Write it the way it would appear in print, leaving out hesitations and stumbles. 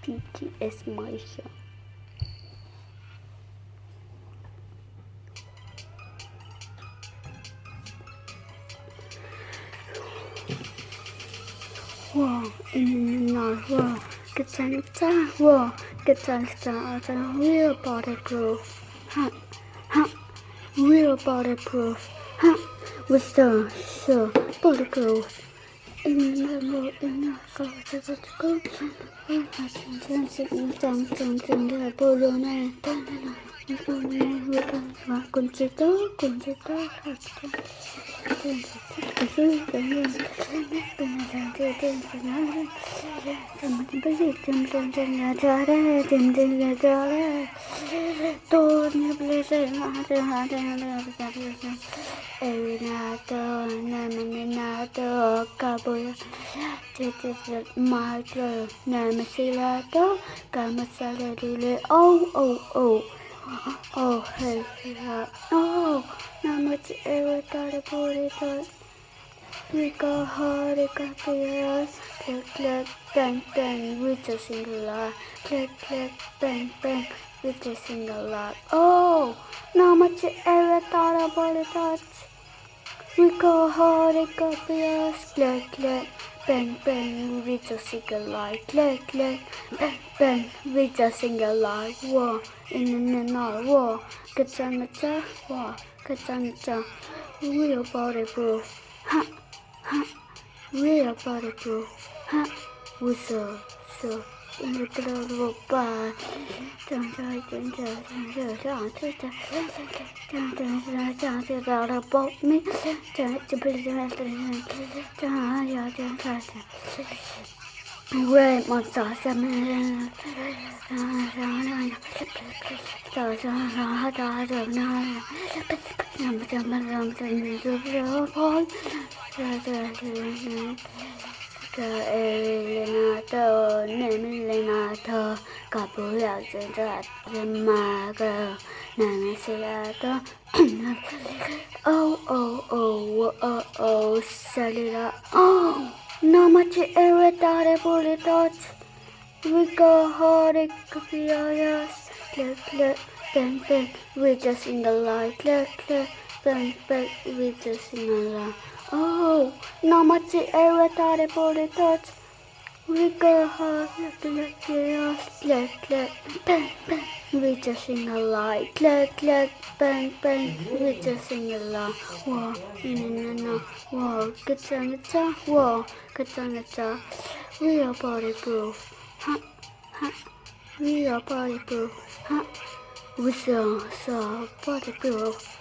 BTS Maisha. Wow, in wow, Katana, wow, Katana, real body proof, real body proof, with the body proof. In the Oh, hey, oh, now much ever thought about it. We go hard, it got chaos. Click, click, bang, bang, with a single line. Click, click, bang, bang, with a single line. Oh, now much ever thought about it. We go hard, it got chaos. Click, click, bang, bang, with a single line. Click, click, bang, bang, with a single line. Whoa, in another whoa. Katana, whoa, Katana, real body proof. Ha. Real body proof, with so in the little bar. About me, Red monster, oh, Salida, oh, no much ever thought about it. We go hard, it could be ours. Click, click, bang, bang, we just in the light. Click, click, bang, bang, we just in the light. Oh, no much ever thought about it. We go hard, click, click, click, click, bang, bang, we just in the light. Click, click, bang, bang, we just in the light. Whoa, no, whoa, Katana, whoa, Katana, real body proof. Real body proof, with so body proof.